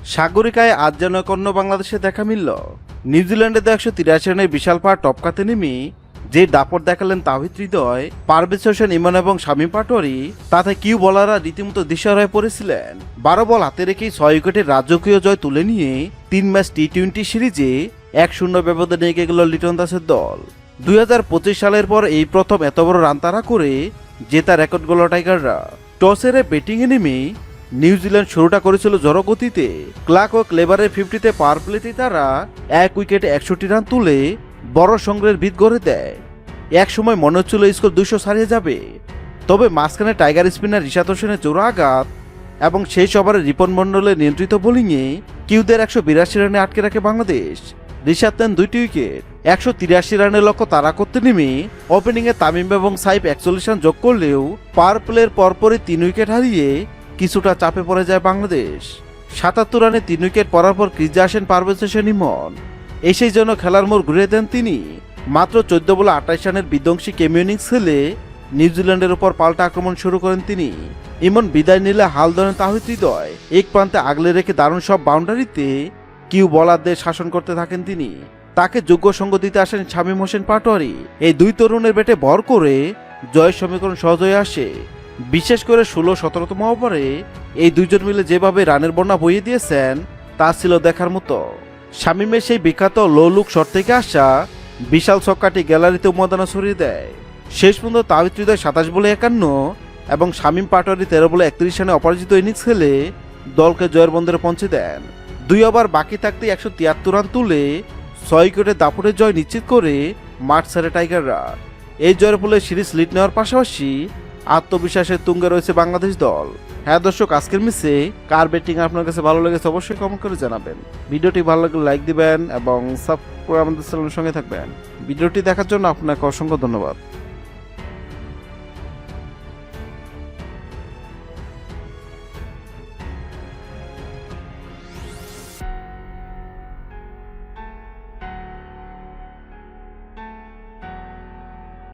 সাগরিকায় আজ যেন এক অন্য বাংলাদেশে দেখা মিলল। নিউজিল্যান্ডে 183 রানের বিশাল পার টপকাতে নেমে যে দাপট দেখালেন তাওহিদ হৃদয়, পারভেজ হোসেন ইমন এবং শামীম পাটোয়ারি, তাতে কিউ বলাররা রীতিমতো দিশার হয়ে পড়েছিলেন। 12 বল হাতে রেখেই 6 উইকেটের রাজকীয় জয় তুলে নিয়ে 3 ম্যাচ টি-20 সিরিজে 1-0 ব্যবধানে এগিয়ে গেল লিটন দাসের দল। 2025 সালের পর এই প্রথম এত বড় রান তাড়া করে জেতা রেকর্ড গড়ল টাইগাররা। টস হেরে ব্যাটিংয়ে নেমে নিউজিল্যান্ড শুরুটা করেছিল জড়গতিতে। ক্লার্ক ও ক্লেবারের 50-তে পাওয়ার প্লেতে তারা 1 উইকেটে 61 রান তুলে বড় সংগ্রহের ভিত গড়ে দেয়। এক সময় মনে হচ্ছিল স্কোর 200 ছাড়িয়ে যাবে, তবে মাঝখানে টাইগার স্পিনার রিশাদ হোসেনের জোড়া আঘাত এবং সেই ওভারে রিপন মন্ডলের নিয়ন্ত্রিত বোলিংয়ে কিউদের 182 রানে আটকে রাখে বাংলাদেশ। রিশাদ নেন 2টি উইকেট। 183 রানের লক্ষ্য তাড়া করতে নেমে ওপেনিংয়ে তামিম এবং সাইফ 41 রান যোগ করলেও পাওয়ার প্লের পরপরই 3 উইকেট হারিয়ে কিছুটা চাপে পড়ে যায় বাংলাদেশ। 77 রানে 3 উইকেট পড়ার পর ক্রিজে আসেন পারভেজ হোসেন ইমন। এসেই যেন খেলার মোড় ঘুরিয়ে দেন তিনি। মাত্র 14 বলে 28 রানের বিধ্বংসী ক্যামিও ইনিংস খেলে নিউজিল্যান্ডের উপর পাল্টা আক্রমণ শুরু করেন তিনি। ইমন বিদায় নিলে হাল ধরেন তাওহিদ হৃদয়। এক প্রান্তে আগলে রেখে দারুণ সব বাউন্ডারিতে কিউ বলারদের শাসন করতে থাকেন তিনি। তাকে যোগ্য সঙ্গ দিতে আসেন শামীম হোসেন পাটোয়ারি। এই দুই তরুণের ব্যাটে ভর করে জয়ের সমীকরণ সহজ হয়ে আসে। বিশেষ করে 16-17তম ওভারে এই দুইজন মিলে যেভাবে রানের বন্যা বইয়ে দিয়েছেন তা ছিল দেখার মতো। শামীমের সেই বিখ্যাত লো লুক শট থেকে আসা বিশাল ছক্কাটি গ্যালারিতে উন্মাদনা ছড়িয়ে দেয়। শেষ পর্যন্ত তাওহিদ হৃদয় 27 বলে 51 এবং শামীম পাটোয়ারি 13 বলে 31 রানে অপরাজিত ইনিংস খেলে দলকে জয়ের বন্দরে পৌঁছে দেন। 2 ওভার বাকি থাকতে 173 রান তুলে 6 উইকেটের দাপটের জয় নিশ্চিত করে মাঠ ছাড়ে টাইগাররা। এই জয়ের ফলে সিরিজ লিড নেওয়ার পাশাপাশি আত্মবিশ্বাসের তুঙ্গে রয়েছে বাংলাদেশ দল। হ্যাঁ দর্শক, আজকের মিসে কার ব্যাটিং আপনার কাছে ভালো লেগেছে অবশ্যই কমেন্ট করে জানাবেন। ভিডিওটি ভালো লাগলে লাইক দিবেন এবং সাবস্ক্রাইব করে আমাদের চ্যানেলের সঙ্গে থাকবেন। ভিডিওটি দেখার জন্য আপনাকে অসংখ্য ধন্যবাদ।